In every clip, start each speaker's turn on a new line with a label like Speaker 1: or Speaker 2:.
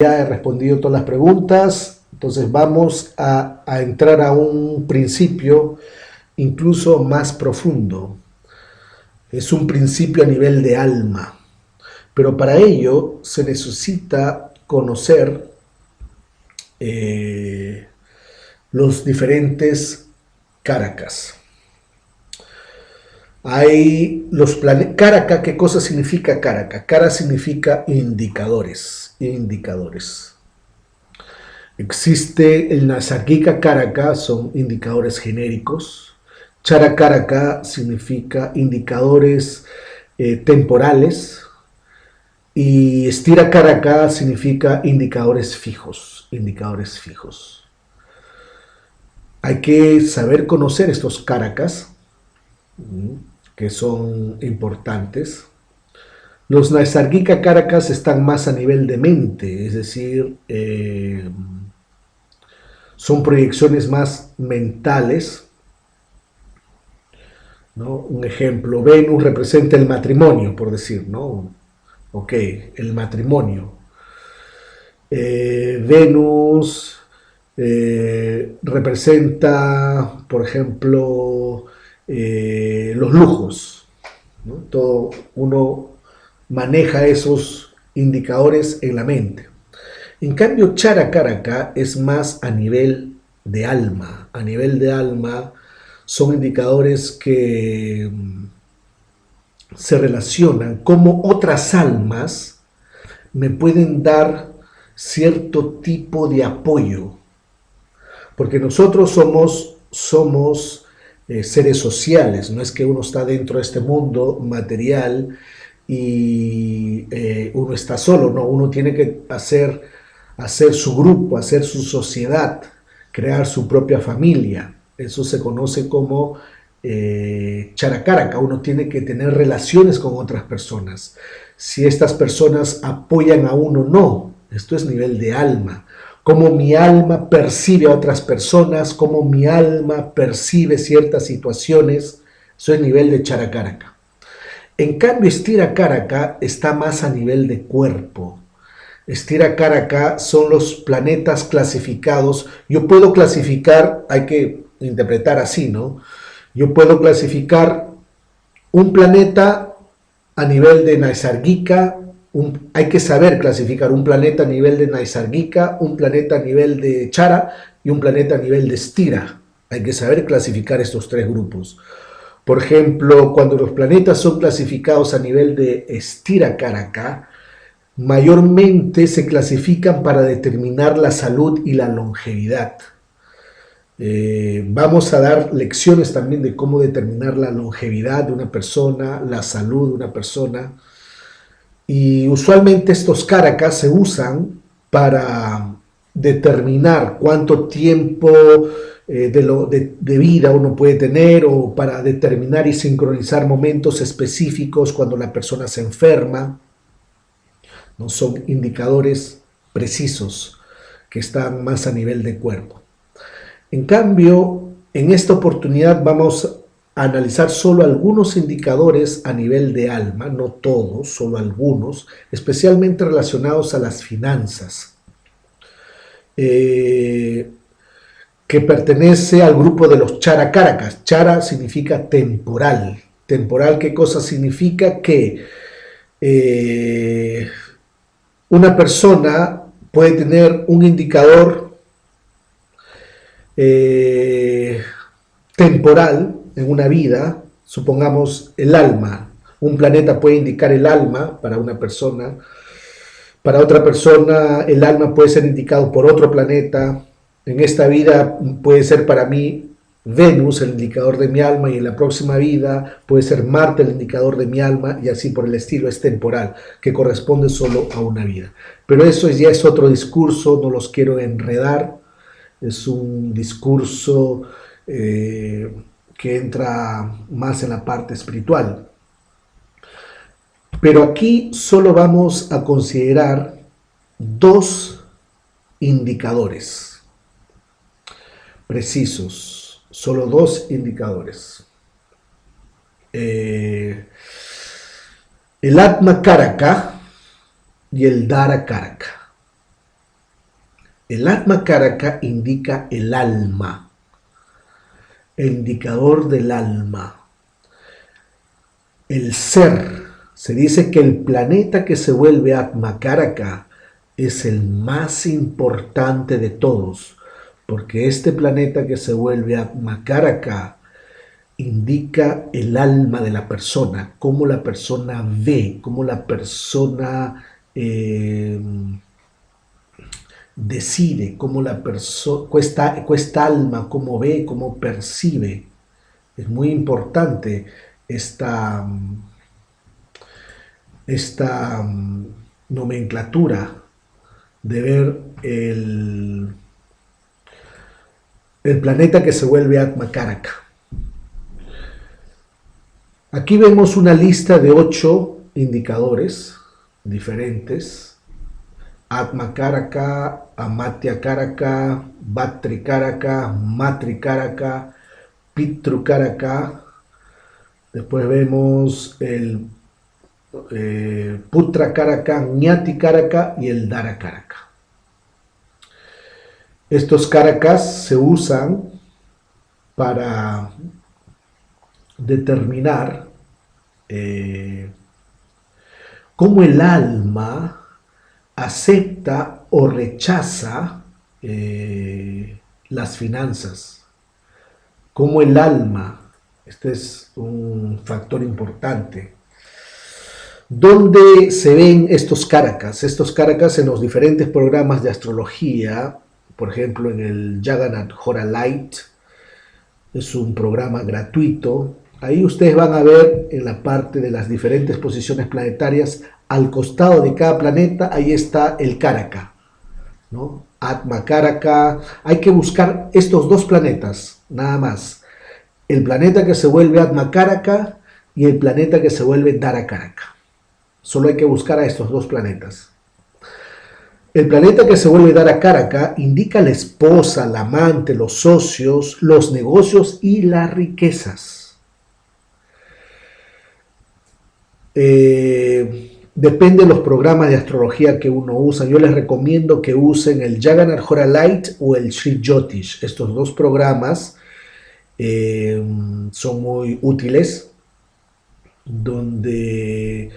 Speaker 1: Ya he respondido todas las preguntas, entonces vamos a entrar a un principio incluso más profundo. Es un principio a nivel de alma, pero para ello se necesita conocer los diferentes Caracas. Hay los planetas. Caracas, ¿qué cosa significa Caracas? Cara significa indicadores. Indicadores. Existe el Nasarquika Caraca, son indicadores genéricos. Characaraca significa indicadores temporales. Y Estira Caraca significa indicadores fijos. Indicadores fijos. Hay que saber conocer estos Caracas, que son importantes. Los Naisargika Caracas están más a nivel de mente, es decir, son proyecciones más mentales, ¿no? Un ejemplo, Venus representa el matrimonio, por decir, ¿no? Ok, el matrimonio. Venus representa, por ejemplo, los lujos, ¿no? Todo uno maneja esos indicadores en la mente. En cambio, Characaraca es más a nivel de alma. A nivel de alma son indicadores que se relacionan como otras almas me pueden dar cierto tipo de apoyo. Porque nosotros somos seres sociales, no es que uno está dentro de este mundo material y uno está solo, no, uno tiene que hacer su grupo, hacer su sociedad, crear su propia familia. Eso se conoce como characaraca. Uno tiene que tener relaciones con otras personas. Si estas personas apoyan a uno, no. Esto es nivel de alma. Cómo mi alma percibe a otras personas, cómo mi alma percibe ciertas situaciones. Eso es nivel de characaraca. En cambio, Estira Caraca está más a nivel de cuerpo. Estira Caraca son los planetas clasificados. Yo puedo clasificar, hay que interpretar así, ¿no? Yo puedo clasificar un planeta a nivel de Naisargika, hay que saber clasificar un planeta a nivel de Naisargika, un planeta a nivel de Chara y un planeta a nivel de Estira. Hay que saber clasificar estos tres grupos. Por ejemplo, cuando los planetas son clasificados a nivel de Estira Caraca, mayormente se clasifican para determinar la salud y la longevidad. Vamos a dar lecciones también de cómo determinar la longevidad de una persona, la salud de una persona. Y usualmente estos Caracas se usan para determinar cuánto tiempo de vida uno puede tener, o para determinar y sincronizar momentos específicos cuando la persona se enferma. No son indicadores precisos que están más a nivel de cuerpo. En cambio, en esta oportunidad vamos a analizar solo algunos indicadores a nivel de alma, no todos, solo algunos, especialmente relacionados a las finanzas, que pertenece al grupo de los Characaracas. Chara significa temporal. Temporal, ¿qué cosa significa? Que una persona puede tener un indicador temporal en una vida, supongamos el alma. Un planeta puede indicar el alma para una persona, para otra persona el alma puede ser indicado por otro planeta. En esta vida puede ser para mí Venus el indicador de mi alma, y en la próxima vida puede ser Marte el indicador de mi alma, y así por el estilo. Es temporal, que corresponde solo a una vida. Pero eso ya es otro discurso, no los quiero enredar. Es un discurso que entra más en la parte espiritual. Pero aquí solo vamos a considerar dos indicadores precisos, solo dos indicadores. El Atma Karaka y el Dara Karaka. El Atma Karaka indica el alma, el indicador del alma, el ser. Se dice que el planeta que se vuelve Atma Karaka es el más importante de todos, porque este planeta que se vuelve Atma Karaka indica el alma de la persona, cómo la persona ve, cómo la persona decide, cómo la persona, esta alma, cómo ve, cómo percibe. Es muy importante esta nomenclatura de ver el planeta que se vuelve Atma Karaka. Aquí vemos una lista de 8 indicadores diferentes: Atma Karaka, Amatya Karaka, Bhatri Karaka, Matri Karaka, Pitru Karaka. Después vemos el Putra Karaka, Ñati Karaka y el Dara Karaka. Estos Karakas se usan para determinar cómo el alma acepta o rechaza las finanzas. Cómo el alma, este es un factor importante. ¿Dónde se ven estos Karakas? Estos Karakas en los diferentes programas de astrología, por ejemplo en el Jagannath Hora Light, es un programa gratuito. Ahí ustedes van a ver en la parte de las diferentes posiciones planetarias, al costado de cada planeta, ahí está el Karaka, ¿no? Atma Karaka. Hay que buscar estos 2 planetas, nada más. El planeta que se vuelve Atma Karaka y el planeta que se vuelve Dara Karaka. Solo hay que buscar a estos 2 planetas. El planeta que se vuelve Dara Karaka indica la esposa, la amante, los socios, los negocios y las riquezas. Depende de los programas de astrología que uno usa. Yo les recomiendo que usen el Jagannath Hora Light o el Sri Jyotish. Estos 2 programas son muy útiles, donde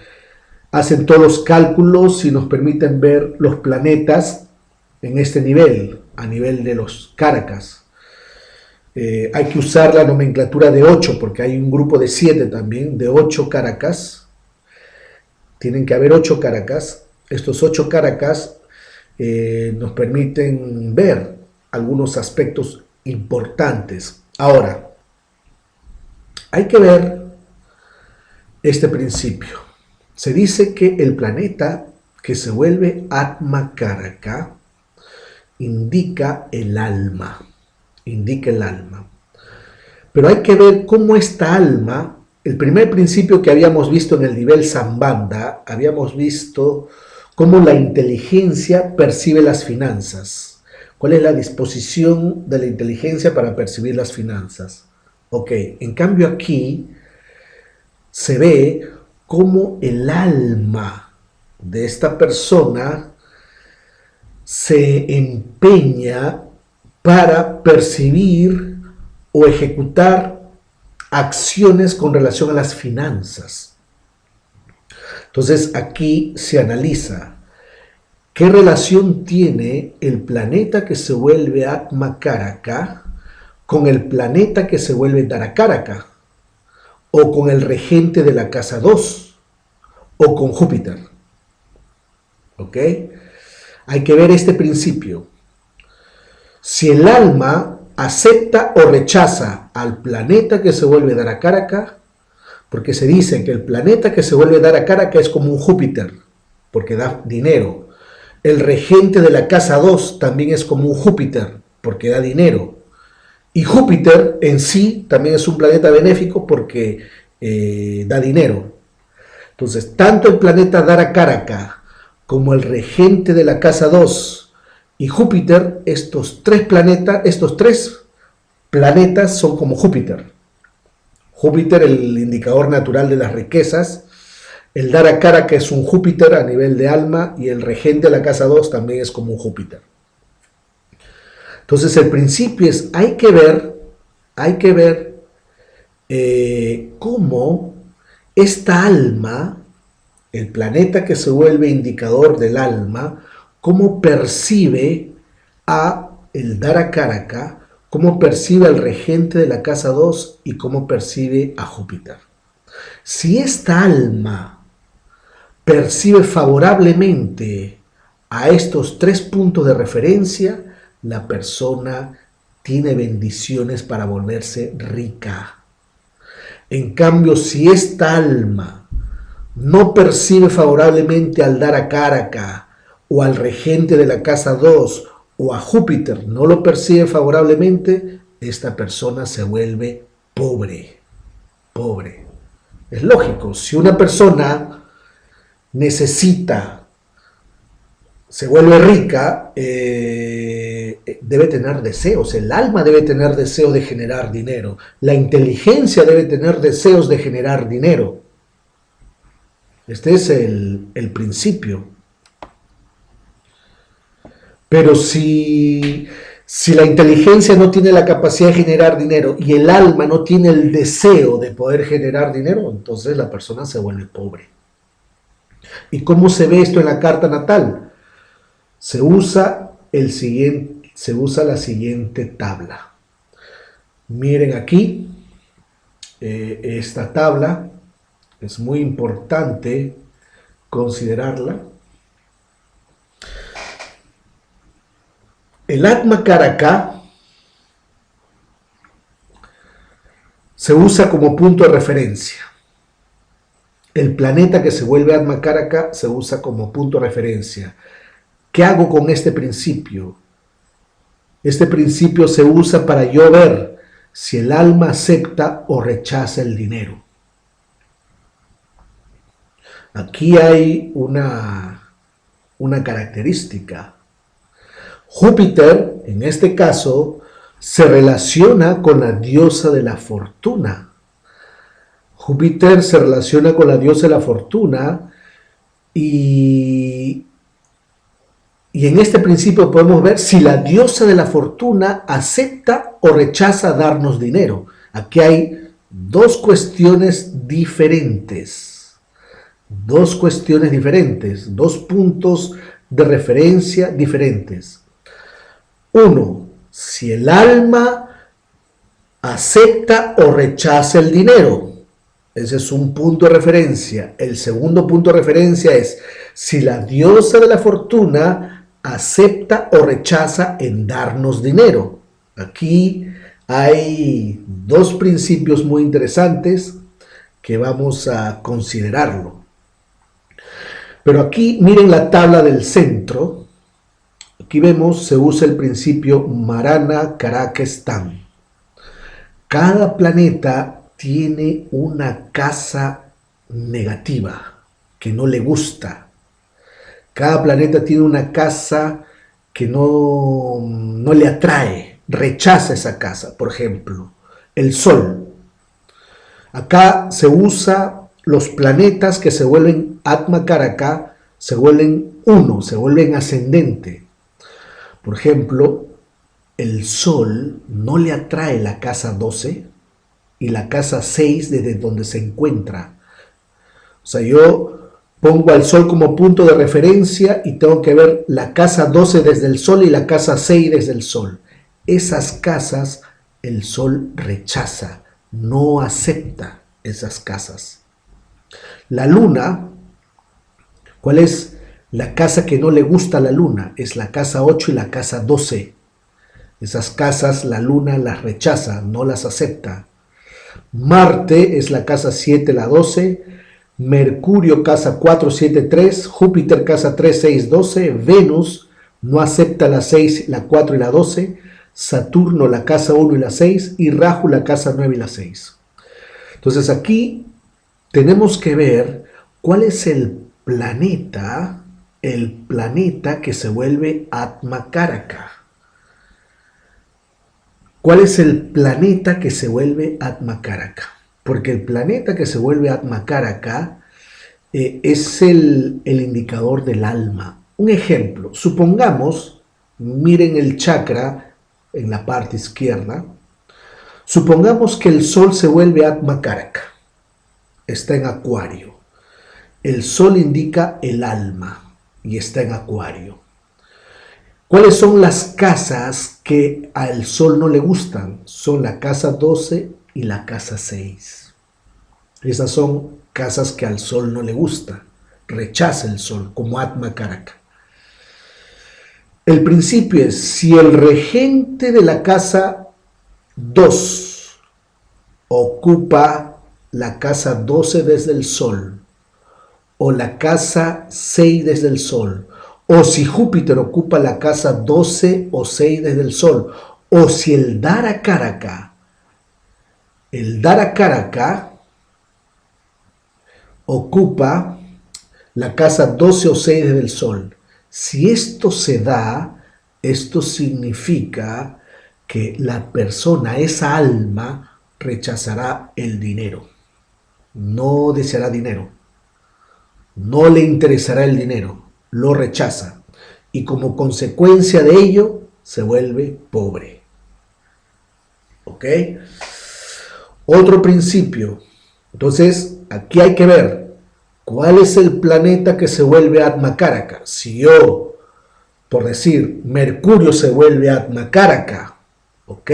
Speaker 1: hacen todos los cálculos y nos permiten ver los planetas en este nivel, a nivel de los Karakas. Hay que usar la nomenclatura de 8, porque hay un grupo de 7 también, de 8 Karakas. Tienen que haber 8 Karakas. Estos 8 Karakas nos permiten ver algunos aspectos importantes. Ahora, hay que ver este principio. Se dice que el planeta que se vuelve Atma Karaka indica el alma, Pero hay que ver cómo esta alma, el primer principio que habíamos visto en el nivel Sambandha, habíamos visto cómo la inteligencia percibe las finanzas. ¿Cuál es la disposición de la inteligencia para percibir las finanzas? Ok, en cambio aquí se ve cómo el alma de esta persona se empeña para percibir o ejecutar acciones con relación a las finanzas. Entonces aquí se analiza qué relación tiene el planeta que se vuelve Atma Karaka con el planeta que se vuelve Dara Karaka, o con el regente de la casa 2, o con Júpiter. ¿Ok? Hay que ver este principio. Si el alma acepta o rechaza al planeta que se vuelve Dara Karaka, porque se dice que el planeta que se vuelve Dara Karaka es como un Júpiter, porque da dinero. El regente de la casa 2 también es como un Júpiter, porque da dinero. Y Júpiter en sí también es un planeta benéfico porque da dinero. Entonces, tanto el planeta Dara Karaka como el regente de la casa 2 y Júpiter, estos tres planetas son como Júpiter. Júpiter, el indicador natural de las riquezas. El Dara Karaka es un Júpiter a nivel de alma y el regente de la casa 2 también es como un Júpiter. Entonces el principio es, hay que ver cómo esta alma, el planeta que se vuelve indicador del alma, cómo percibe a el Dara Karaka, cómo percibe al regente de la casa 2 y cómo percibe a Júpiter. Si esta alma percibe favorablemente a estos 3 puntos de referencia, la persona tiene bendiciones para volverse rica. En cambio, si esta alma no percibe favorablemente al Dara Karaka o al regente de la casa 2 o a Júpiter, no lo percibe favorablemente, esta persona se vuelve pobre. Pobre. Es lógico, si una persona necesita, se vuelve rica, debe tener deseos, el alma debe tener deseos de generar dinero, la inteligencia debe tener deseos de generar dinero. Este es el principio. Pero si la inteligencia no tiene la capacidad de generar dinero y el alma no tiene el deseo de poder generar dinero, entonces la persona se vuelve pobre. ¿Y cómo se ve esto en la carta natal? Se usa la siguiente tabla. Miren aquí, esta tabla es muy importante considerarla. El Atma Karaka se usa como punto de referencia. El planeta que se vuelve Atma Karaka se usa como punto de referencia. ¿Qué hago con este principio? Este principio se usa para yo ver si el alma acepta o rechaza el dinero. Aquí hay una característica. Júpiter, en este caso, se relaciona con la diosa de la fortuna. Júpiter se relaciona con la diosa de la fortuna y en este principio podemos ver si la diosa de la fortuna acepta o rechaza darnos dinero. Aquí hay dos cuestiones diferentes. Dos puntos de referencia diferentes. Uno, si el alma acepta o rechaza el dinero. Ese es un punto de referencia. El segundo punto de referencia es si la diosa de la fortuna acepta o rechaza en darnos dinero. Aquí hay dos principios muy interesantes que vamos a considerarlo. Pero aquí miren la tabla del centro. Aquí vemos, se usa el principio Marana Karaka Stan. Cada planeta tiene una casa negativa que no le gusta. Cada planeta tiene una casa que no le atrae, rechaza esa casa. Por ejemplo, el Sol. Acá se usa los planetas que se vuelven Atma Karaka, se vuelven uno, se vuelven ascendente. Por ejemplo, el Sol no le atrae la casa 12 y la casa 6 desde donde se encuentra. O sea, yo pongo al Sol como punto de referencia y tengo que ver la casa 12 desde el Sol y la casa 6 desde el Sol. Esas casas el Sol rechaza, no acepta esas casas. La Luna, ¿cuál es la casa que no le gusta a la Luna? Es la casa 8 y la casa 12. Esas casas la Luna las rechaza, no las acepta. Marte es la casa 7, la 12. Mercurio casa 4, 7, 3. Júpiter casa 3, 6, 12. Venus no acepta la 6, la 4 y la 12. Saturno la casa 1 y la 6. Y Rahu la casa 9 y la 6. Entonces aquí tenemos que ver cuál es el planeta que se vuelve Atma Karaka. ¿Cuál es el planeta que se vuelve Atma Karaka? Porque el planeta que se vuelve Atma Karaka es el indicador del alma. Un ejemplo, supongamos, miren el chakra en la parte izquierda. Supongamos que el Sol se vuelve Atma Karaka, está en Acuario. El Sol indica el alma y está en Acuario. ¿Cuáles son las casas que al Sol no le gustan? Son la casa 12 y la casa 6. Esas son casas que al Sol no le gusta, rechaza el Sol como Atma Karaka. El principio es, si el regente de la casa 2 ocupa la casa 12 desde el Sol, o la casa 6 desde el Sol, o si Júpiter ocupa la casa 12 o 6 desde el Sol, o si el Dara Karaka ocupa la casa 12 o 6 desde el Sol. Si esto se da, esto significa que la persona, esa alma, rechazará el dinero. No deseará dinero. No le interesará el dinero. Lo rechaza. Y como consecuencia de ello, se vuelve pobre. ¿Ok? Otro principio. Entonces, aquí hay que ver cuál es el planeta que se vuelve Atma Karaka. Si yo, por decir, Mercurio se vuelve Atma Karaka, ok,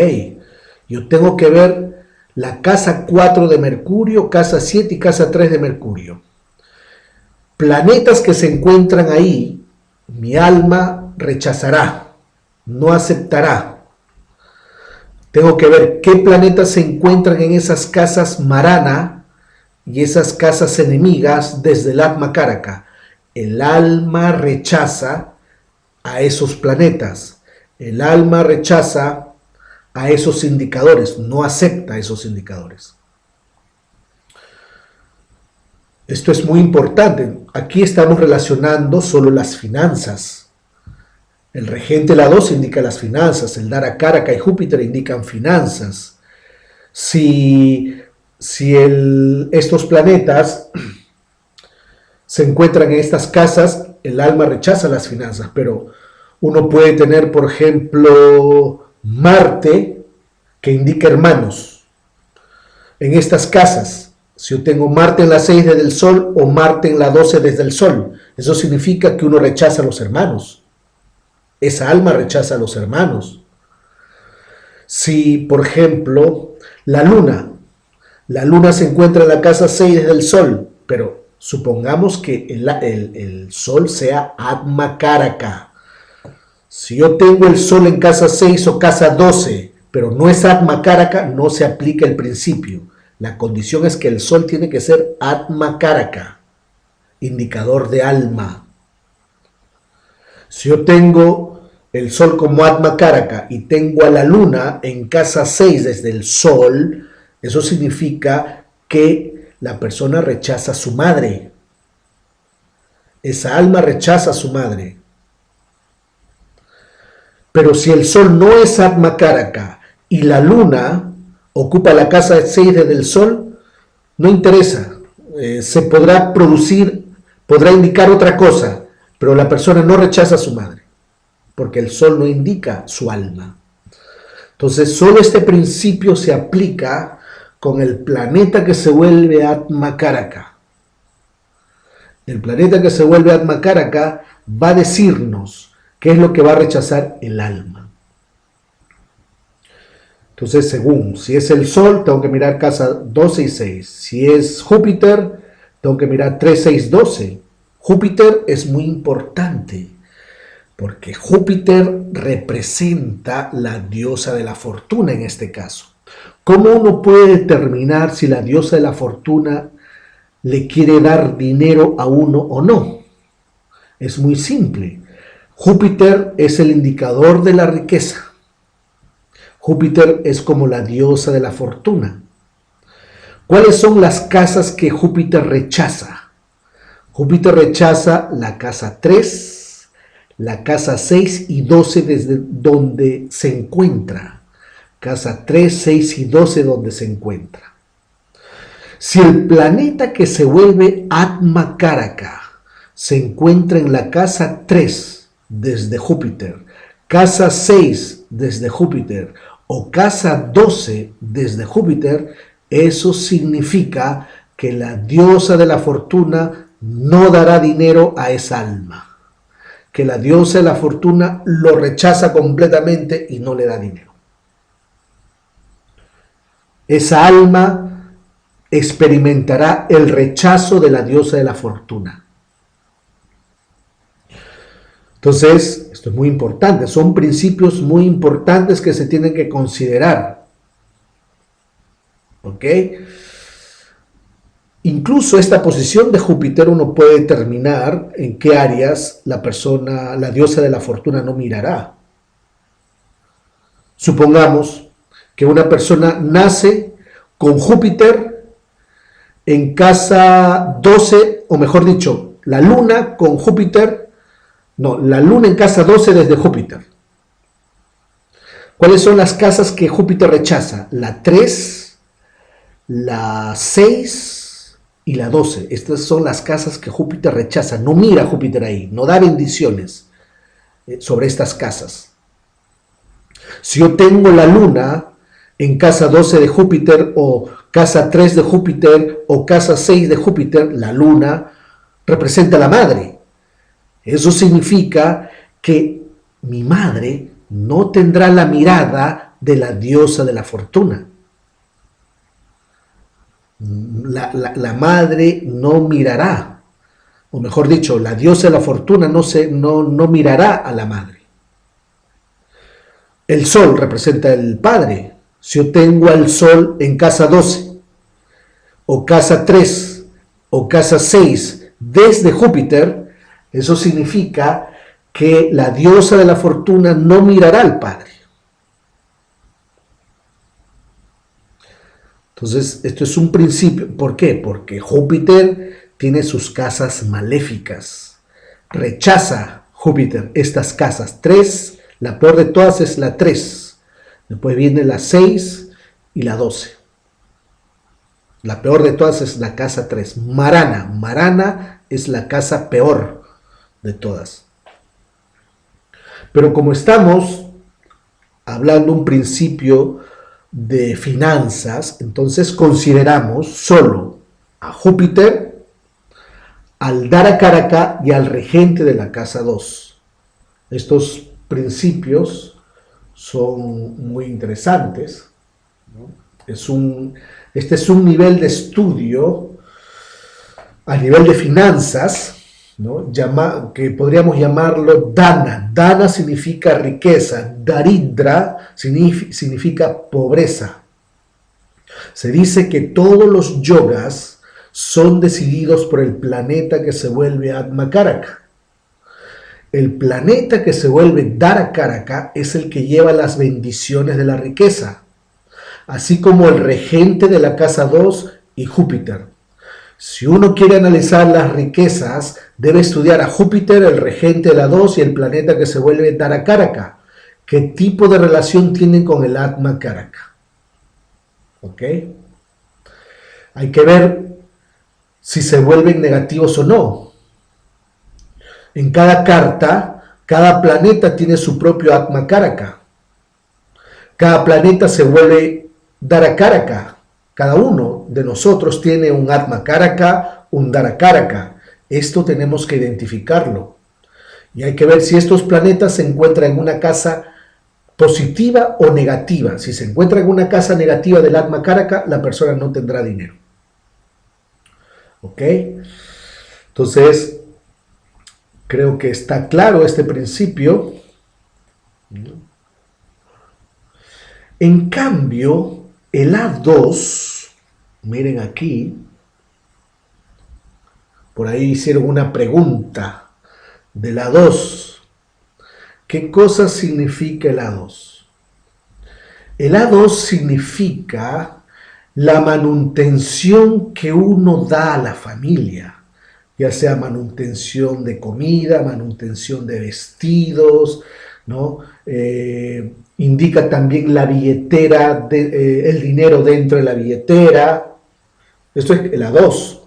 Speaker 1: yo tengo que ver la casa 4 de Mercurio, casa 7 y casa 3 de Mercurio. Planetas que se encuentran ahí, mi alma rechazará, no aceptará. Tengo que ver qué planetas se encuentran en esas casas Marana y esas casas enemigas desde el Atma Karaka. El alma rechaza a esos planetas. El alma rechaza a esos indicadores, no acepta esos indicadores. Esto es muy importante. Aquí estamos relacionando solo las finanzas. El regente la 2 indica las finanzas, el Dara Karaka y Júpiter indican finanzas. Si estos planetas se encuentran en estas casas, el alma rechaza las finanzas, pero uno puede tener, por ejemplo, Marte, que indica hermanos, en estas casas. Si yo tengo Marte en la 6 desde el Sol o Marte en la 12 desde el Sol, eso significa que uno rechaza a los hermanos. Esa alma rechaza a los hermanos. Si, por ejemplo, la Luna se encuentra en la casa 6 desde el Sol, pero supongamos que el Sol sea Atma Karaka. Si yo tengo el Sol en casa 6 o casa 12, pero no es Atma Karaka, no se aplica el principio. La condición es que el Sol tiene que ser Atma Karaka, indicador de alma. Si yo tengo el Sol como Atma Karaka y tengo a la Luna en casa 6 desde el Sol, eso significa que la persona rechaza a su madre. Esa alma rechaza a su madre. Pero si el Sol no es Atma Karaka y la Luna ocupa la casa 6 desde el Sol, no interesa. Se podrá producir, podrá indicar otra cosa, pero la persona no rechaza a su madre, porque el Sol no indica su alma. Entonces, solo este principio se aplica con el planeta que se vuelve Atma Karaka. El planeta que se vuelve Atma Karaka va a decirnos qué es lo que va a rechazar el alma. Entonces, según, si es el Sol, tengo que mirar casa 12 y 6. Si es Júpiter, tengo que mirar 3, 6, 12. Júpiter es muy importante, porque Júpiter representa la diosa de la fortuna en este caso. ¿Cómo uno puede determinar si la diosa de la fortuna le quiere dar dinero a uno o no? Es muy simple. Júpiter es el indicador de la riqueza. Júpiter es como la diosa de la fortuna. ¿Cuáles son las casas que Júpiter rechaza? Júpiter rechaza la casa 3, la casa 6 y 12 desde donde se encuentra. Casa 3, 6 y 12 donde se encuentra. Si el planeta que se vuelve Atma Karaka se encuentra en la casa 3 desde Júpiter, casa 6 desde Júpiter o casa 12 desde Júpiter, eso significa que la diosa de la fortuna no dará dinero a esa alma, que la diosa de la fortuna lo rechaza completamente y no le da dinero. Esa alma experimentará el rechazo de la diosa de la fortuna. Entonces, esto es muy importante, son principios muy importantes que se tienen que considerar. ¿Ok? Incluso esta posición de Júpiter uno puede determinar en qué áreas la persona, la diosa de la fortuna no mirará. Supongamos que una persona nace con Júpiter en casa 12, o mejor dicho, la luna con Júpiter. No, la luna en casa 12 desde Júpiter. ¿Cuáles son las casas que Júpiter rechaza? La 3, la 6 y la 12. Estas son las casas que Júpiter rechaza. No mira Júpiter ahí, no da bendiciones sobre estas casas. Si yo tengo la luna en casa 12 de Júpiter o casa 3 de Júpiter o casa 6 de Júpiter, la luna representa a la madre. Eso significa que mi madre no tendrá la mirada de la diosa de la fortuna. La madre no mirará, o mejor dicho, la diosa de la fortuna no mirará a la madre. El sol representa al padre. Si yo tengo al sol en casa 12, o casa 3, o casa 6 desde Júpiter, eso significa que la diosa de la fortuna no mirará al padre. Entonces, esto es un principio. ¿Por qué? Porque Júpiter tiene sus casas maléficas. Rechaza Júpiter estas casas. 3, la peor de todas es la 3. Después viene la 6 y la 12. La peor de todas es la casa 3. Marana. Marana es la casa peor de todas. Pero como estamos hablando un principio de finanzas, entonces consideramos solo a Júpiter, al Dharakaraka y al regente de la casa 2. Estos principios son muy interesantes, ¿no? Este es un nivel de estudio a nivel de finanzas, ¿no? Que podríamos llamarlo Dana. Dana significa riqueza, Daridra significa pobreza. Se dice que todos los yogas son decididos por el planeta que se vuelve Atmakaraka. El planeta que se vuelve Dharakaraka es el que lleva las bendiciones de la riqueza, así como el regente de la casa 2 y Júpiter. Si uno quiere analizar las riquezas, debe estudiar a Júpiter, el regente de la 2 y el planeta que se vuelve Dharakaraka. ¿Qué tipo de relación tienen con el Atmakaraka? ¿Ok? Hay que ver si se vuelven negativos o no. En cada carta, cada planeta tiene su propio Atmakaraka. Cada planeta se vuelve Dharakaraka. Cada uno de nosotros tiene un Atmakaraka, un Dharakaraka. Esto tenemos que identificarlo. Y hay que ver si estos planetas se encuentran en una casa positiva o negativa. Si se encuentra en una casa negativa del Atmakaraka, la persona no tendrá dinero. ¿Ok? Entonces, creo que está claro este principio. En cambio, el A2, miren aquí, por ahí hicieron una pregunta del A2. ¿Qué cosa significa el A2? El A2 significa la manutención que uno da a la familia, ya sea manutención de comida, manutención de vestidos, ¿no? Indica también la billetera, el dinero dentro de la billetera. Esto es el A2.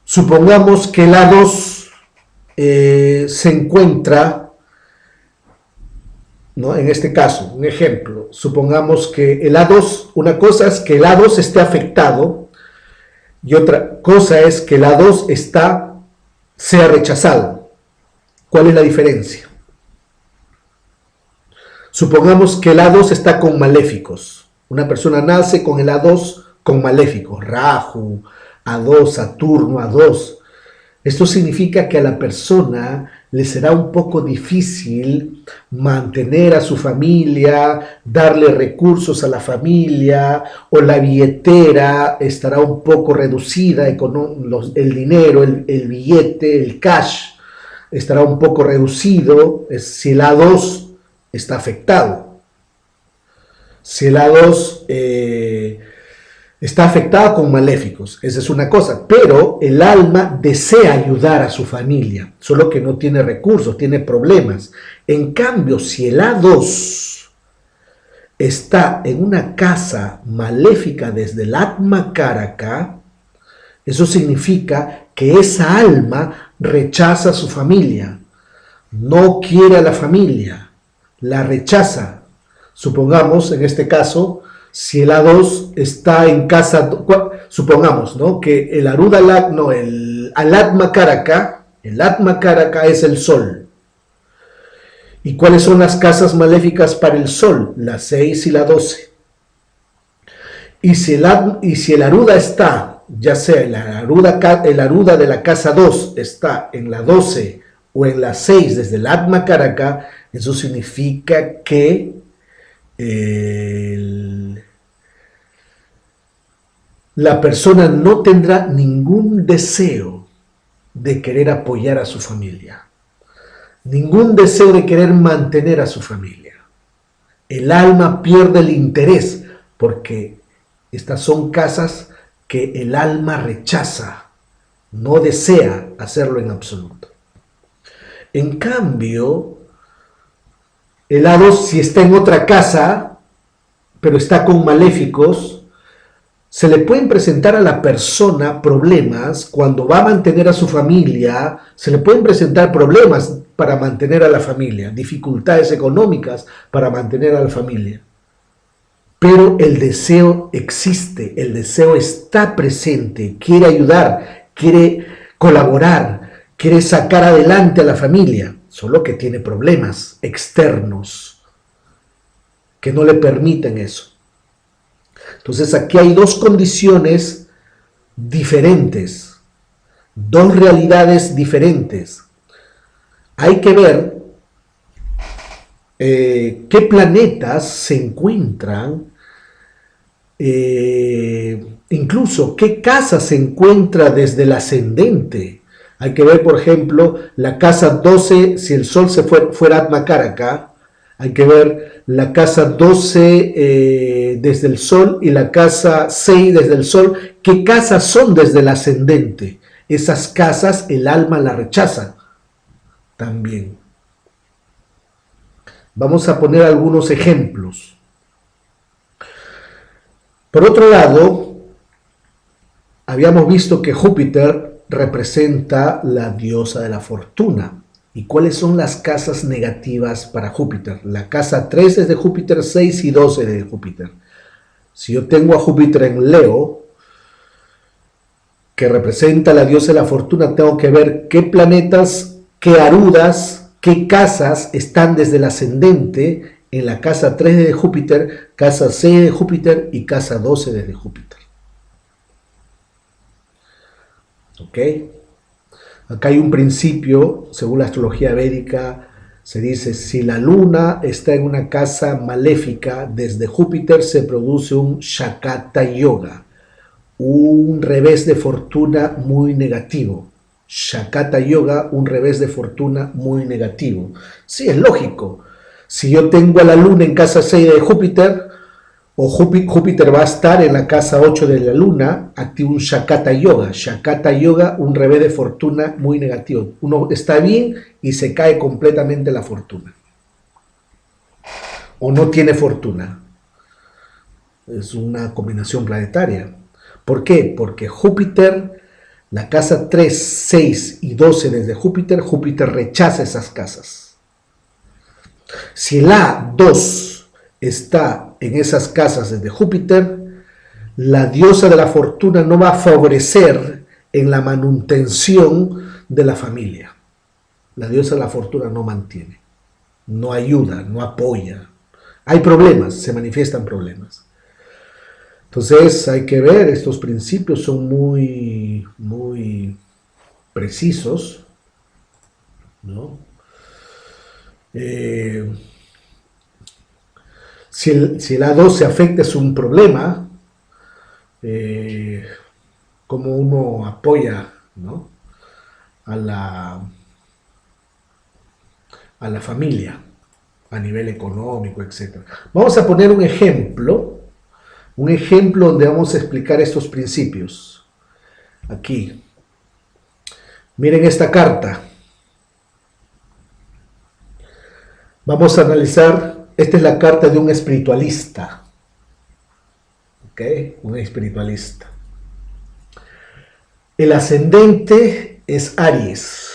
Speaker 1: Supongamos que el A2 se encuentra ¿no? En este caso, un ejemplo, supongamos que el A2, una cosa es que el A2 esté afectado y otra cosa es que el A2 sea rechazado. ¿Cuál es la diferencia? Supongamos que el A2 está con maléficos. Una persona nace con el A2 con maléficos, Rahu, A2, Saturno, A2. Esto significa que a la persona le será un poco difícil mantener a su familia, darle recursos a la familia, o la billetera estará un poco reducida, el dinero, el billete, el cash estará un poco reducido si el A2 está afectado. Si el A2 está afectada con maléficos, esa es una cosa, pero el alma desea ayudar a su familia, solo que no tiene recursos, tiene problemas. En cambio, si el A2 está en una casa maléfica desde el Atma Karaka, eso significa que esa alma rechaza a su familia, no quiere a la familia, la rechaza. Supongamos, en este caso, si el A2 está en casa, supongamos, ¿no?, que el Atma Karaka, el Atma Karaka es el Sol. ¿Y cuáles son las casas maléficas para el Sol? La 6 y la 12. Y si el Aruda está, ya sea el Aruda de la casa 2 está en la 12 o en la 6 desde el Atma Karaka, eso significa que la persona no tendrá ningún deseo de querer apoyar a su familia, ningún deseo de querer mantener a su familia. El alma pierde el interés porque estas son casas que el alma rechaza, no desea hacerlo en absoluto. En cambio, el A2, si está en otra casa, pero está con maléficos, se le pueden presentar a la persona problemas cuando va a mantener a su familia, se le pueden presentar problemas para mantener a la familia, dificultades económicas para mantener a la familia. Pero el deseo existe, el deseo está presente, quiere ayudar, quiere colaborar, quiere sacar adelante a la familia, solo que tiene problemas externos que no le permiten eso. Entonces aquí hay dos condiciones diferentes, dos realidades diferentes. Hay que ver qué planetas se encuentran, incluso qué casa se encuentra desde el ascendente. Hay que ver, por ejemplo, la casa 12, si el Sol fuera Atma Karaka, hay que ver la casa 12 desde el Sol y la casa 6 desde el Sol. ¿Qué casas son desde el ascendente? Esas casas el alma la rechaza también. Vamos a poner algunos ejemplos. Por otro lado, habíamos visto que Júpiter representa la diosa de la fortuna. ¿Y cuáles son las casas negativas para Júpiter? La casa 3 es de Júpiter, 6 y 12 de Júpiter. Si yo tengo a Júpiter en Leo, que representa la diosa de la fortuna, tengo que ver qué planetas, qué arudas, qué casas están desde el ascendente en la casa 3 de Júpiter, casa 6 de Júpiter y casa 12 desde Júpiter. ¿Ok? Acá hay un principio, según la astrología védica, se dice, si la luna está en una casa maléfica, desde Júpiter se produce un Shakata Yoga, un revés de fortuna muy negativo. Shakata Yoga, un revés de fortuna muy negativo. Sí, es lógico. Si yo tengo a la luna en casa 6 de Júpiter, o Júpiter va a estar en la casa 8 de la luna, activa un Shakata Yoga. Shakata Yoga, un revés de fortuna muy negativo. Uno está bien y se cae completamente la fortuna. O no tiene fortuna. Es una combinación planetaria. ¿Por qué? Porque Júpiter, la casa 3, 6 y 12 desde Júpiter, Júpiter rechaza esas casas. Si el A2 está en esas casas desde Júpiter, la diosa de la fortuna no va a favorecer en la manutención de la familia. La diosa de la fortuna no mantiene, no ayuda, no apoya. Hay problemas, se manifiestan problemas. Entonces hay que ver, estos principios son muy precisos, ¿no? Si el A2 se afecta es un problema, como uno apoya, ¿no?, a la familia a nivel económico, etc. Vamos a poner un ejemplo donde vamos a explicar estos principios. Aquí, miren esta carta. Vamos a analizar, esta es la carta de un espiritualista, ¿ok? Un espiritualista. El ascendente es Aries.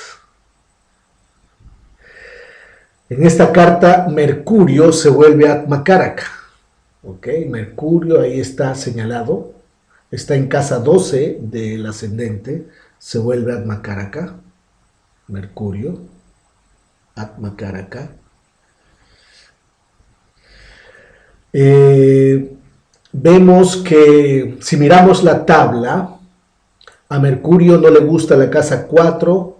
Speaker 1: En esta carta, Mercurio se vuelve Atmakaraka, ¿ok? Mercurio ahí está señalado, está en casa 12 del ascendente, se vuelve Atmakaraka, Mercurio, Atmakaraka. Vemos que si miramos la tabla, a Mercurio no le gusta la casa 4,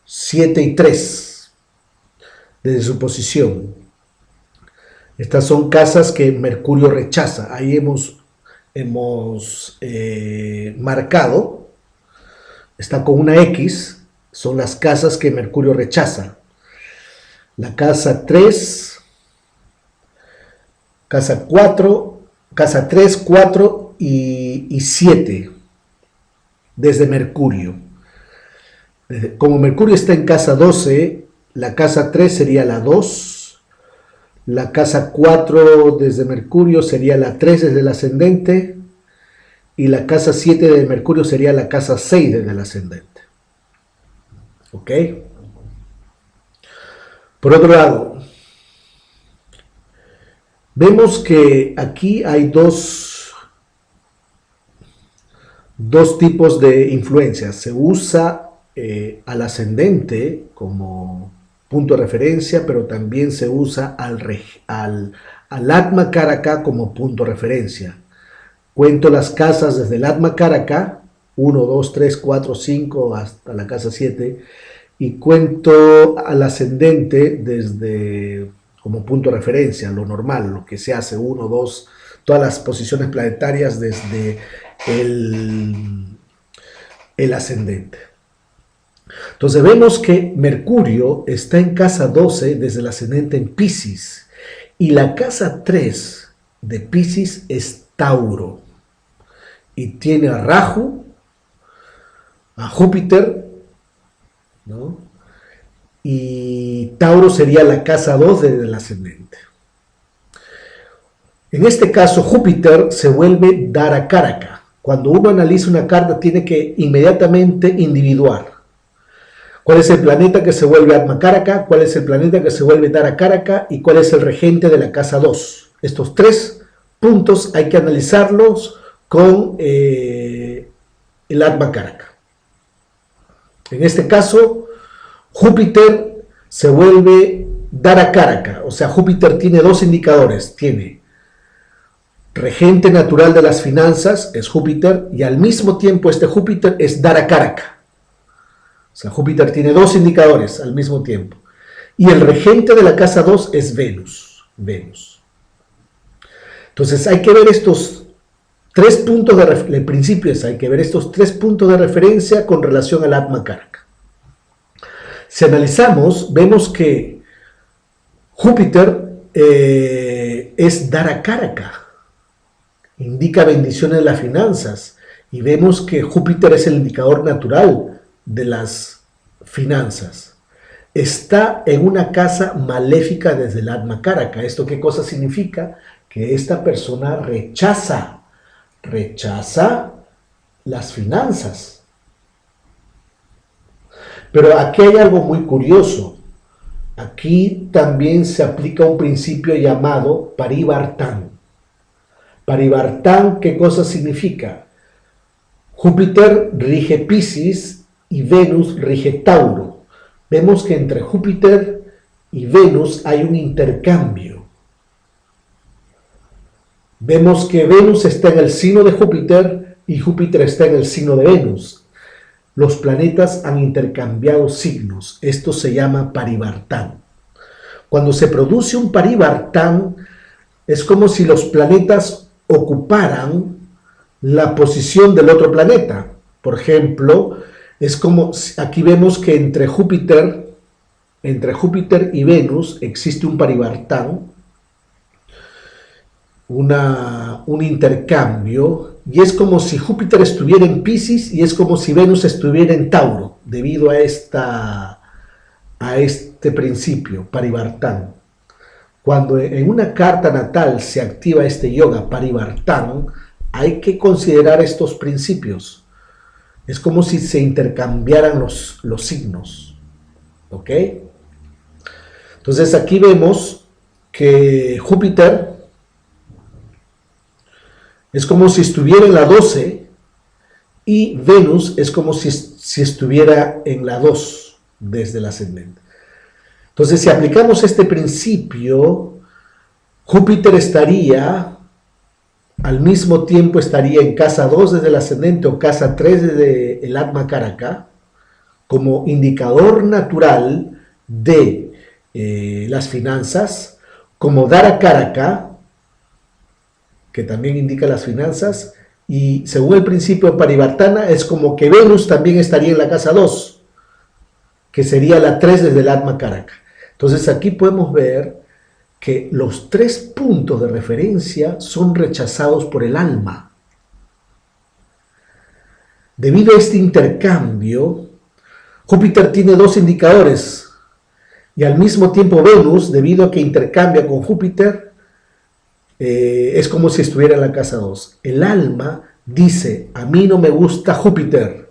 Speaker 1: 7 y 3 desde su posición. Estas son casas que Mercurio rechaza. Ahí hemos marcado, está con una X, son las casas que Mercurio rechaza. La casa 3, casa 4, casa 3, 4 y 7 desde Mercurio. Como Mercurio está en casa 12, la casa 3 sería la 2, la casa 4 desde Mercurio sería la 3 desde el ascendente y la casa 7 de Mercurio sería la casa 6 desde el ascendente. ¿Ok? Por otro lado, vemos que aquí hay dos tipos de influencias. Se usa al ascendente como punto de referencia, pero también se usa al Atmakaraka como punto de referencia. Cuento las casas desde el Atmakaraka, 1, 2, 3, 4, 5 hasta la casa 7, y cuento al ascendente desde como punto de referencia, lo normal, lo que se hace, 1, 2, todas las posiciones planetarias desde el ascendente. Entonces vemos que Mercurio está en casa 12 desde el ascendente en Piscis y la casa 3 de Piscis es Tauro y tiene a Rahu, a Júpiter, ¿no? Y Tauro sería la casa 2 desde el ascendente. En este caso Júpiter se vuelve Dharakaraka. Cuando uno analiza una carta tiene que inmediatamente individuar cuál es el planeta que se vuelve Atmakaraka, cuál es el planeta que se vuelve Dharakaraka y cuál es el regente de la casa 2. Estos tres puntos hay que analizarlos con el Atmakaraka. En este caso, Júpiter se vuelve Dharakaraka, o sea, Júpiter tiene dos indicadores, tiene regente natural de las finanzas, es Júpiter, y al mismo tiempo este Júpiter es Dharakaraka. O sea, Júpiter tiene dos indicadores al mismo tiempo. Y el regente de la casa 2 es Venus. Entonces hay que ver estos tres puntos de referencia. El principio es, hay que ver estos tres puntos de referencia con relación al Atmakaraka. Si analizamos, vemos que Júpiter es Dharakaraka. Indica bendiciones en las finanzas. Y vemos que Júpiter es el indicador natural de las finanzas. Está en una casa maléfica desde el Atmakaraka. ¿Esto qué cosa significa? Que esta persona rechaza las finanzas. Pero aquí hay algo muy curioso. Aquí también se aplica un principio llamado Parivartán. Parivartán, ¿qué cosa significa? Júpiter rige Piscis y Venus rige Tauro. Vemos que entre Júpiter y Venus hay un intercambio. Vemos que Venus está en el signo de Júpiter y Júpiter está en el signo de Venus. Los planetas han intercambiado signos. Esto se llama Parivartán. Cuando se produce un Parivartán, es como si los planetas ocuparan la posición del otro planeta. Por ejemplo, es como aquí vemos que entre Júpiter y Venus existe un Parivartán, un intercambio, y es como si Júpiter estuviera en Piscis y es como si Venus estuviera en Tauro, debido a este principio, Parivartán. Cuando en una carta natal se activa este yoga Parivartán, hay que considerar estos principios. Es como si se intercambiaran los signos. ¿Ok? Entonces aquí vemos que Júpiter es como si estuviera en la 12 y Venus es como si estuviera en la 2 desde el ascendente. Entonces, si aplicamos este principio, Júpiter al mismo tiempo estaría en casa 2 desde el ascendente o casa 3 desde el Atma Karaka, como indicador natural de las finanzas, como Dara Karaka, que también indica las finanzas, y según el principio Parivartana, es como que Venus también estaría en la casa 2, que sería la 3 desde el Atma Karaka. Entonces aquí podemos ver que los 3 puntos de referencia son rechazados por el alma. Debido a este intercambio, Júpiter tiene 2 indicadores y al mismo tiempo Venus, debido a que intercambia con Júpiter, es como si estuviera en la casa 2. El alma dice, a mí no me gusta Júpiter,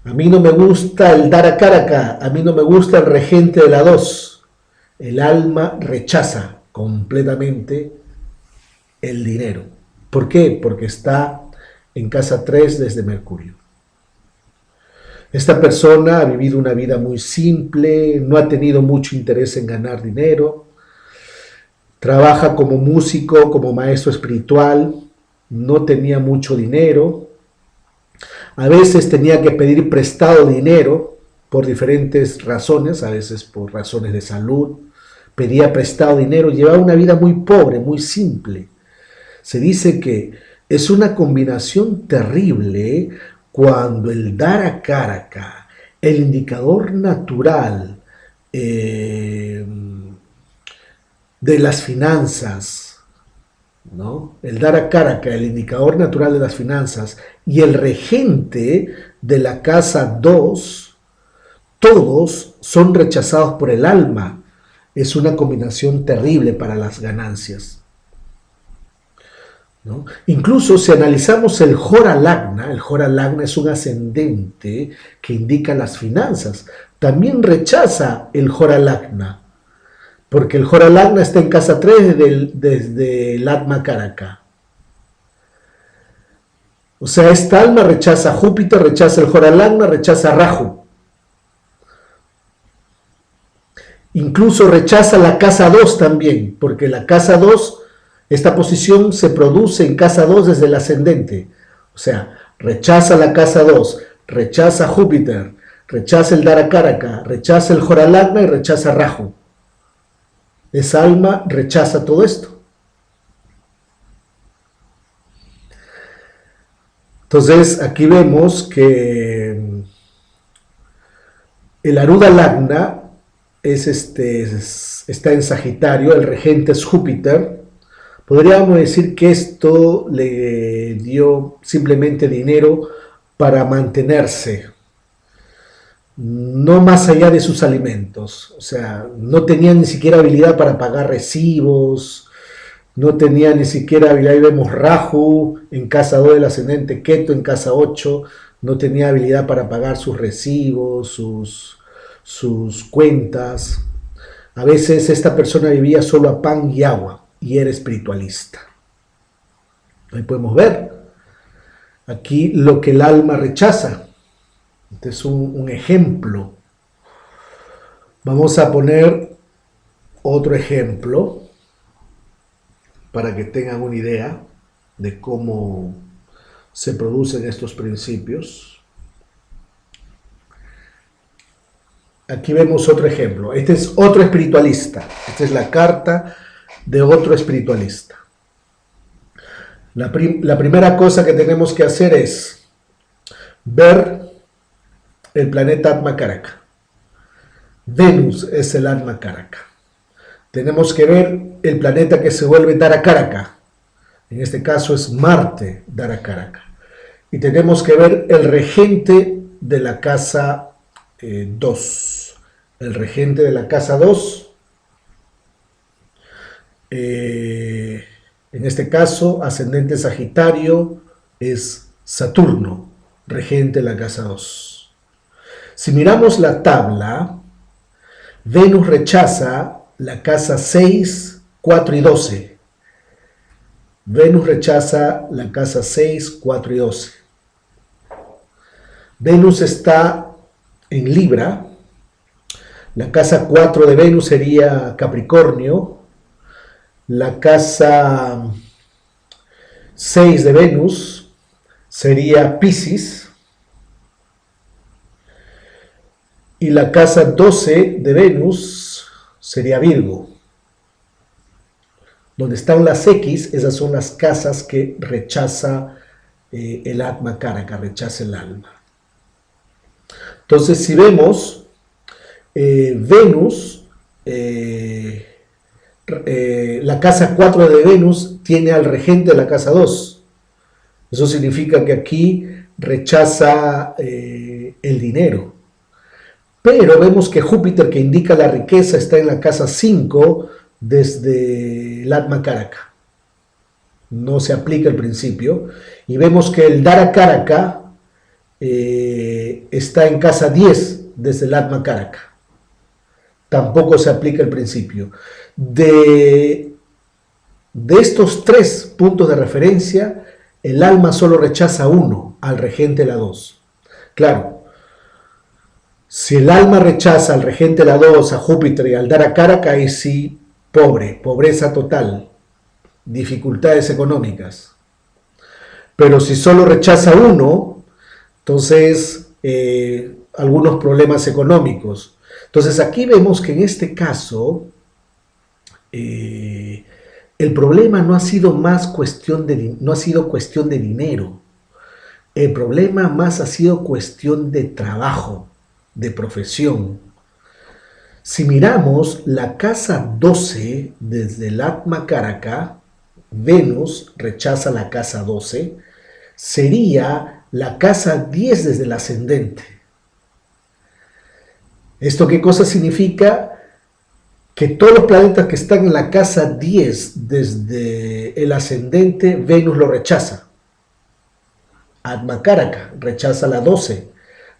Speaker 1: a mí no me gusta el Dara Karaka, a mí no me gusta el regente de la 2. El alma rechaza completamente el dinero. ¿Por qué? Porque está en casa 3 desde Mercurio. Esta persona ha vivido una vida muy simple, no ha tenido mucho interés en ganar dinero, trabaja como músico, como maestro espiritual, no tenía mucho dinero, a veces tenía que pedir prestado dinero por diferentes razones, a veces por razones de salud, pedía prestado dinero, llevaba una vida muy pobre, muy simple. Se dice que es una combinación terrible cuando el Dara Karaka, el indicador natural de las finanzas, ¿no? El Dara Karaka, el indicador natural de las finanzas, y el regente de la casa 2, todos son rechazados por el alma. Es una combinación terrible para las ganancias, ¿no? Incluso si analizamos el Hora Lagna es un ascendente que indica las finanzas. También rechaza el Hora Lagna, porque el Hora Lagna está en casa 3 desde el Atma Karaka. O sea, esta alma rechaza a Júpiter, rechaza el Hora Lagna, rechaza a Rahu. Incluso rechaza la casa 2 también, porque la casa 2, esta posición se produce en casa 2 desde el ascendente. O sea, rechaza la casa 2, rechaza Júpiter, rechaza el Dara Karaka, rechaza el Hora Lagna y rechaza Rahu. Esa alma rechaza todo esto. Entonces, aquí vemos que el Aruda Lagna está en Sagitario, el regente es Júpiter. Podríamos decir que esto le dio simplemente dinero para mantenerse, no más allá de sus alimentos. O sea, no tenía ni siquiera habilidad para pagar recibos, no tenía ni siquiera habilidad. Ahí vemos Rahu en casa 2 del ascendente, Ketu en casa 8, no tenía habilidad para pagar sus recibos, sus cuentas. A veces esta persona vivía solo a pan y agua y era espiritualista. Ahí podemos ver aquí lo que el alma rechaza. Este es un ejemplo. Vamos a poner otro ejemplo para que tengan una idea de cómo se producen estos principios. Aquí vemos otro ejemplo. Este es otro espiritualista. Esta es la carta de otro espiritualista. La primera cosa que tenemos que hacer es ver el planeta Atma Karaka. Venus es el Atma Karaka. Tenemos que ver el planeta que se vuelve Dara Karaka. En este caso es Marte Dara Karaka. Y tenemos que ver el regente de la casa 2. El regente de la casa 2. En este caso, ascendente Sagitario es Saturno, regente de la casa 2. Si miramos la tabla, Venus rechaza la casa 6, 4 y 12. Venus rechaza la casa 6, 4 y 12. Venus está en Libra. La casa 4 de Venus sería Capricornio. La casa 6 de Venus sería Piscis. Y la casa 12 de Venus sería Virgo. Donde están las X, esas son las casas que rechaza el Atma Karaka, rechaza el alma. Entonces, si vemos, Venus, la casa 4 de Venus tiene al regente de la casa 2. Eso significa que aquí rechaza el dinero. Pero vemos que Júpiter, que indica la riqueza, está en la casa 5 desde el Atma Karaka. No se aplica el principio. Y vemos que el Dara Karaka está en casa 10 desde el Atma Karaka. Tampoco se aplica el principio. De estos 3 puntos de referencia, el alma solo rechaza uno, al regente de la 2. Claro, si el alma rechaza al regente de la 2, a Júpiter y al Dara Karaka, ahí sí, pobreza total, dificultades económicas. Pero si solo rechaza uno, entonces algunos problemas económicos. Entonces aquí vemos que en este caso el problema no ha sido cuestión de dinero. El problema más ha sido cuestión de trabajo, de profesión. Si miramos la casa 12 desde el Atma Karaka, Venus rechaza la casa 12, sería la casa 10 desde el ascendente. ¿Esto qué cosa significa? Que todos los planetas que están en la casa 10 desde el ascendente, Venus lo rechaza. Atma Karaka rechaza la 12,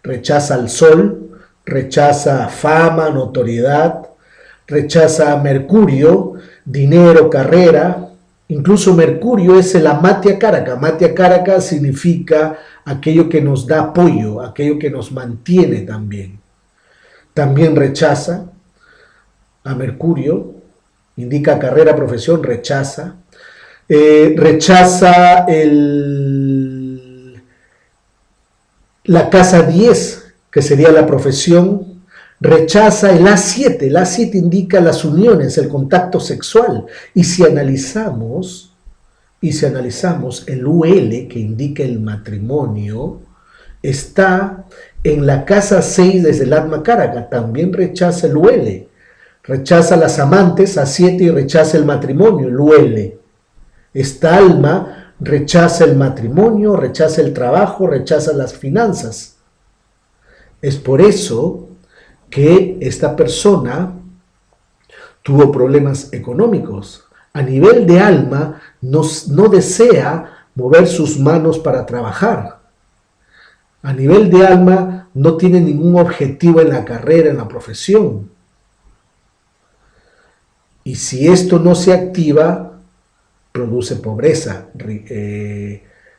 Speaker 1: rechaza al Sol, rechaza fama, notoriedad, rechaza Mercurio, dinero, carrera. Incluso Mercurio es el Amatya Karaka. Amatya Karaka significa aquello que nos da apoyo, aquello que nos mantiene también. También rechaza a Mercurio, indica carrera, profesión, rechaza. Rechaza la casa 10, que sería la profesión. Rechaza el A7. El A7 indica las uniones, el contacto sexual. Y si analizamos el UL, que indica el matrimonio, está en la casa 6 desde el Atma Karaka. También rechaza el UL. Rechaza las amantes, A7, y rechaza el matrimonio, el UL. Esta alma rechaza el matrimonio, rechaza el trabajo, rechaza las finanzas. Es por eso que esta persona tuvo problemas económicos. A nivel de alma, no desea mover sus manos para trabajar. A nivel de alma, no tiene ningún objetivo en la carrera, en la profesión. Y si esto no se activa, produce pobreza,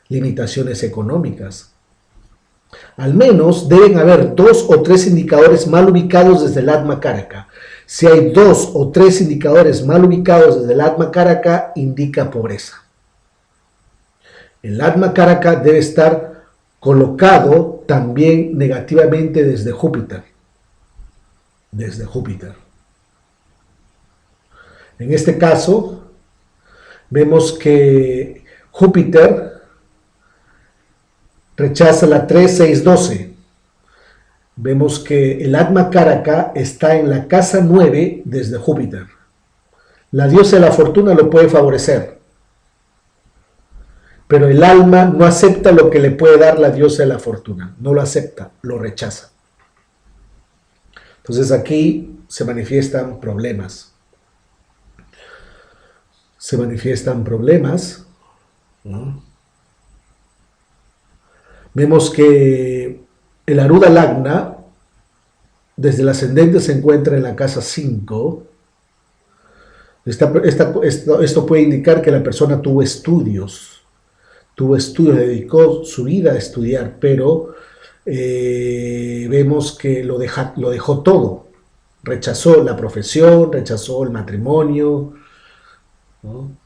Speaker 1: limitaciones económicas. Al menos deben haber 2 o 3 indicadores mal ubicados desde el Atma Karaka. Si hay 2 o 3 indicadores mal ubicados desde el Atma Karaka, indica pobreza. El Atma Karaka debe estar colocado también negativamente desde Júpiter. Desde Júpiter. En este caso, vemos que Júpiter rechaza la 3, 6, 12. Vemos que el Atma Karaka está en la casa 9 desde Júpiter. La diosa de la fortuna lo puede favorecer, pero el alma no acepta lo que le puede dar la diosa de la fortuna. No lo acepta, lo rechaza. Entonces aquí se manifiestan problemas. Se manifiestan problemas, ¿no? Vemos que el Aruda Lagna, desde el ascendente, se encuentra en la casa 5. Esto puede indicar que la persona tuvo estudios, dedicó su vida a estudiar, pero vemos que lo dejó todo. Rechazó la profesión, rechazó el matrimonio, ¿no?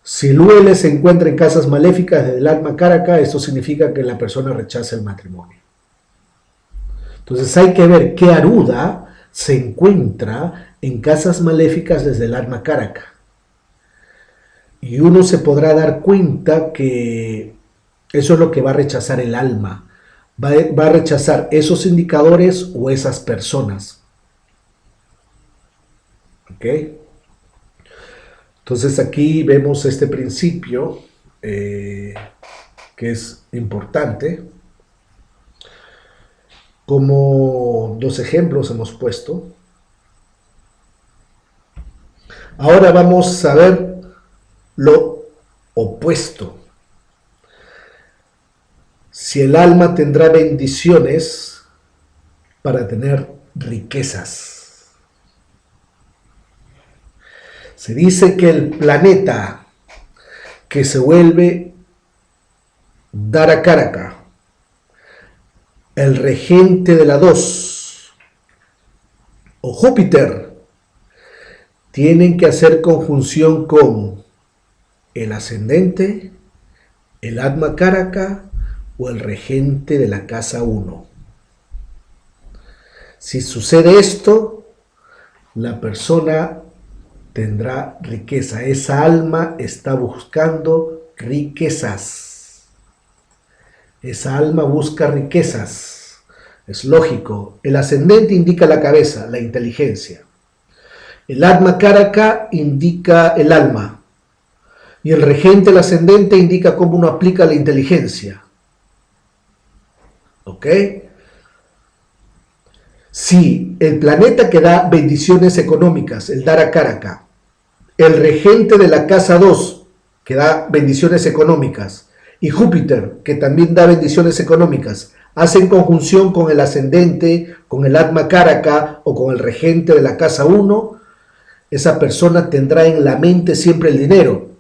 Speaker 1: Si el UL se encuentra en casas maléficas del Atma Karaka, esto significa que la persona rechaza el matrimonio. Entonces hay que ver qué Aruda se encuentra en casas maléficas desde el Atma Karaka. Y uno se podrá dar cuenta que eso es lo que va a rechazar el alma. Va a rechazar esos indicadores o esas personas. ¿Ok? Entonces aquí vemos este principio que es importante. Como 2 ejemplos hemos puesto. Ahora vamos a ver lo opuesto. Si el alma tendrá bendiciones para tener riquezas. Se dice que el planeta que se vuelve Dara Karaka, el regente de la 2 o Júpiter, tienen que hacer conjunción con el ascendente, el Atma Karaka o el regente de la casa 1. Si sucede esto, la persona tendrá riqueza. Esa alma está buscando riquezas. Esa alma busca riquezas. Es lógico. El ascendente indica la cabeza, la inteligencia. El Atma Karaka indica el alma. Y el regente, el ascendente, indica cómo uno aplica la inteligencia. ¿Ok? Si el planeta que da bendiciones económicas, el Dara Karaka, el regente de la casa 2, que da bendiciones económicas, y Júpiter, que también da bendiciones económicas, hacen conjunción con el ascendente, con el Atma Karaka o con el regente de la casa 1, esa persona tendrá en la mente siempre el dinero.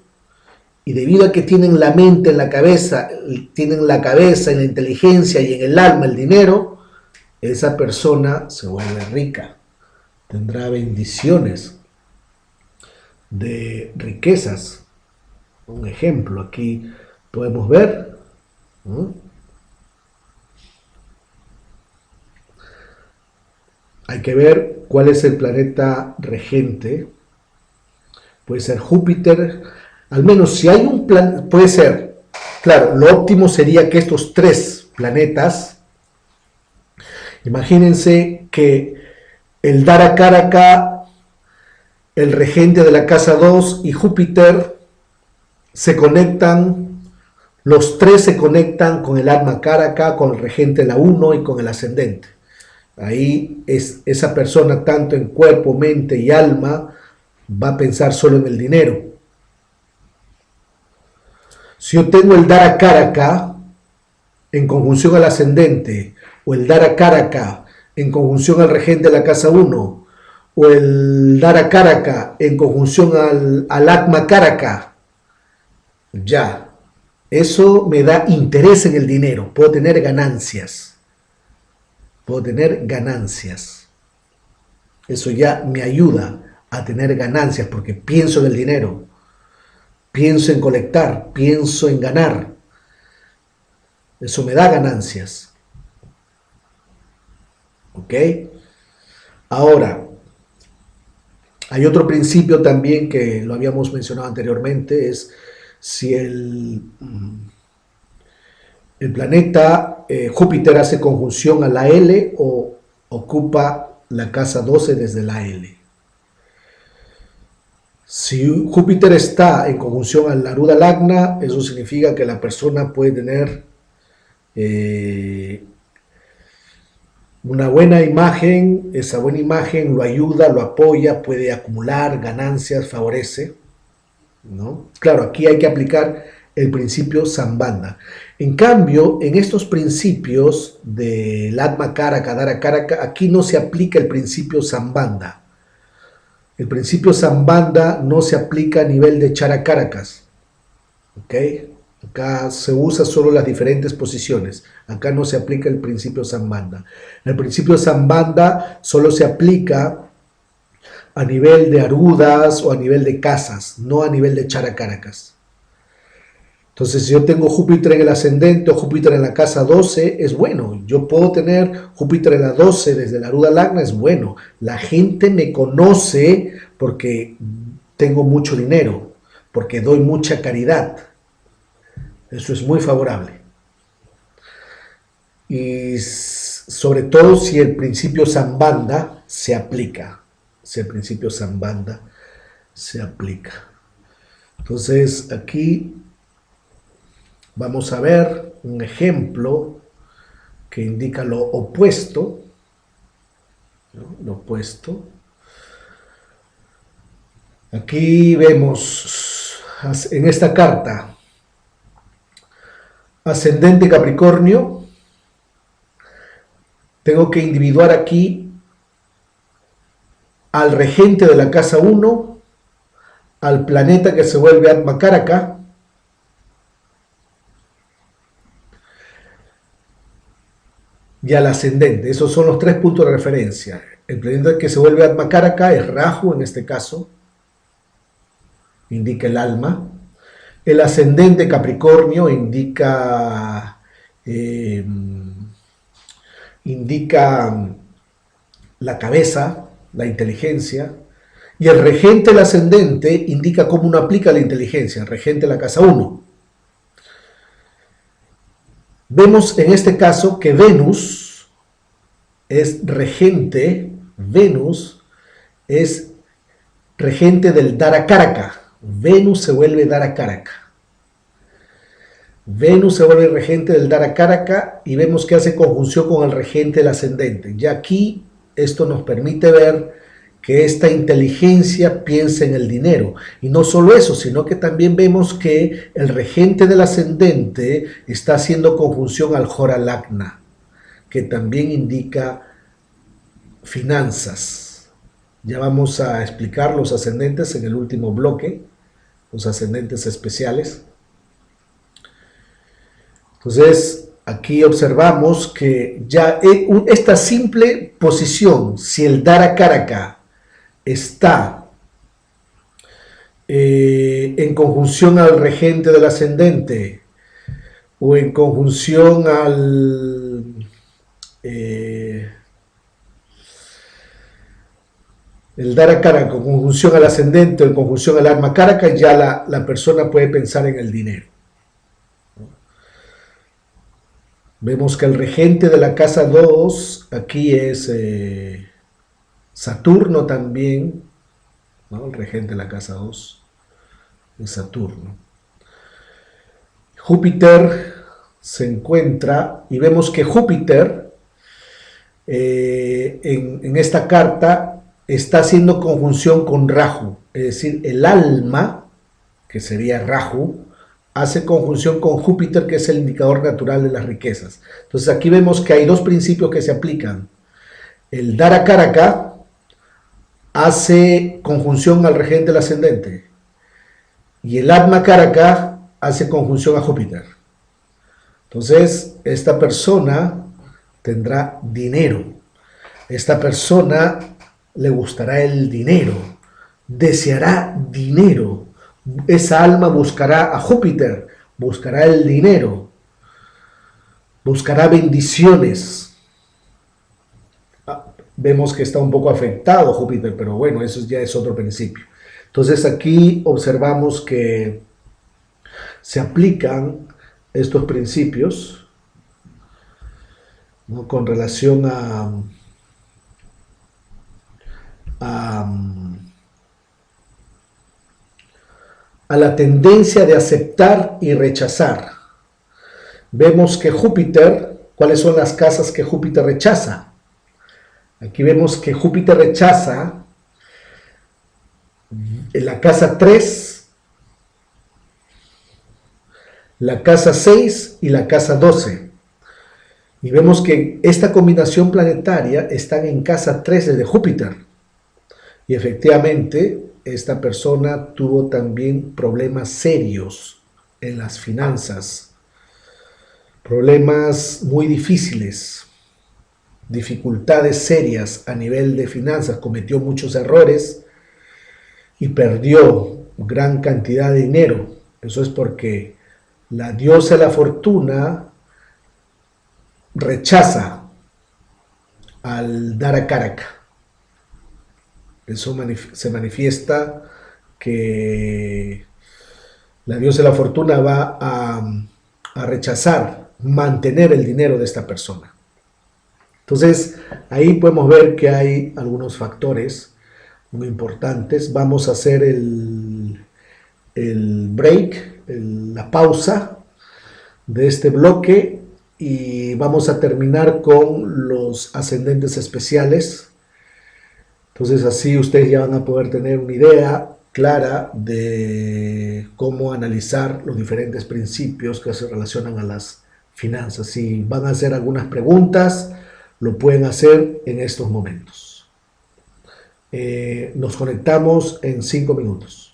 Speaker 1: Y debido a que tienen la mente en la cabeza, en la inteligencia y en el alma el dinero, esa persona se vuelve rica, tendrá bendiciones de riquezas. Un ejemplo aquí podemos ver, ¿no? Hay que ver cuál es el planeta regente. Puede ser Júpiter, al menos si hay un plan, puede ser, claro, lo óptimo sería que estos 3 planetas, imagínense que el Dara Karaka, el regente de la casa 2 y Júpiter se conectan, los 3 se conectan con el Atma Karaka, con el regente de la 1 y con el ascendente. Ahí esa persona, tanto en cuerpo, mente y alma, va a pensar solo en el dinero. Si yo tengo el Dara Karaka en conjunción al ascendente, o el Dara Karaka en conjunción al regente de la casa 1, o el Dara Karaka en conjunción al Atma Karaka, ya, eso me da interés en el dinero, puedo tener ganancias, eso ya me ayuda a tener ganancias porque pienso en el dinero, pienso en colectar, pienso en ganar, eso me da ganancias, ¿ok? Ahora, hay otro principio también que lo habíamos mencionado anteriormente, es si el planeta Júpiter hace conjunción a la L o ocupa la casa 12 desde la L. Si Júpiter está en conjunción al Aruda Lagna, eso significa que la persona puede tener una buena imagen, esa buena imagen lo ayuda, lo apoya, puede acumular ganancias, favorece, ¿no? Claro, aquí hay que aplicar el principio Sambandha. En cambio, en estos principios del Atma Karaka, Dara Karaka, aquí no se aplica el principio Sambandha. El principio Sambandha no se aplica a nivel de Charakarakas, ¿ok? Acá se usa solo las diferentes posiciones. Acá no se aplica el principio Sambandha. El principio Sambandha solo se aplica a nivel de arudas o a nivel de casas, no a nivel de Charakarakas. Entonces, si yo tengo Júpiter en el ascendente o Júpiter en la casa 12, es bueno. Yo puedo tener Júpiter en la 12 desde la Aruda Lagna, es bueno. La gente me conoce porque tengo mucho dinero, porque doy mucha caridad. Eso es muy favorable. Y sobre todo si el principio Sambandha se aplica. Si el principio Sambandha se aplica. Entonces, aquí vamos a ver un ejemplo que indica lo opuesto, ¿no? Lo opuesto. Aquí vemos en esta carta ascendente Capricornio. Tengo que individuar aquí al regente de la casa 1, al planeta que se vuelve Atma Karaka, y al ascendente. Esos son los 3 puntos de referencia. El planeta que se vuelve Atma Karaka es Rahu en este caso, indica el alma. El ascendente Capricornio indica la cabeza, la inteligencia, y el regente del ascendente indica cómo uno aplica la inteligencia, el regente de la casa 1. Vemos en este caso que Venus es regente, del Dara Karaka. Venus se vuelve Dara Karaka. Venus se vuelve regente del Dara Karaka y vemos que hace conjunción con el regente del ascendente. Y aquí esto nos permite ver que esta inteligencia piensa en el dinero. Y no solo eso, sino que también vemos que el regente del ascendente está haciendo conjunción al Jora Lagna, que también indica finanzas. Ya vamos a explicar los ascendentes en el último bloque, los ascendentes especiales. Entonces, aquí observamos que ya esta simple posición, si el Dara Karaka está en conjunción al regente del ascendente o en conjunción al el Dara Karaka, en conjunción al ascendente o en conjunción al Atma Karaka, ya la persona puede pensar en el dinero. Vemos que el regente de la casa 2 aquí es Saturno también, ¿no? El regente de la casa 2 es Saturno. Júpiter se encuentra y vemos que Júpiter en esta carta está haciendo conjunción con Rahu, es decir, el alma, que sería Rahu, hace conjunción con Júpiter, que es el indicador natural de las riquezas. Entonces aquí vemos que hay 2 principios que se aplican. El Dara Karaka hace conjunción al regente del ascendente y el Atma Karaka hace conjunción a Júpiter. Entonces, esta persona tendrá dinero. Esta persona le gustará el dinero, deseará dinero. Esa alma buscará a Júpiter, buscará el dinero, buscará bendiciones. Vemos que está un poco afectado Júpiter, pero bueno, eso ya es otro principio. Entonces aquí observamos que se aplican estos principios, ¿no?, con relación a la tendencia de aceptar y rechazar. Vemos que Júpiter, ¿cuáles son las casas que Júpiter rechaza? Aquí vemos que Júpiter rechaza en la casa 3, la casa 6 y la casa 12. Y vemos que esta combinación planetaria está en casa 13 de Júpiter. Y efectivamente, esta persona tuvo también problemas serios en las finanzas, problemas muy difíciles, dificultades serias a nivel de finanzas, cometió muchos errores y perdió gran cantidad de dinero. Eso es porque la diosa de la fortuna rechaza al Dara Karaka. Eso se manifiesta que la diosa de la fortuna va a rechazar mantener el dinero de esta persona. Entonces, ahí podemos ver que hay algunos factores muy importantes. Vamos a hacer el break, la pausa de este bloque y vamos a terminar con los ascendentes especiales. Entonces, así ustedes ya van a poder tener una idea clara de cómo analizar los diferentes principios que se relacionan a las finanzas. Si van a hacer algunas preguntas, lo pueden hacer en estos momentos. Nos conectamos en 5 minutos.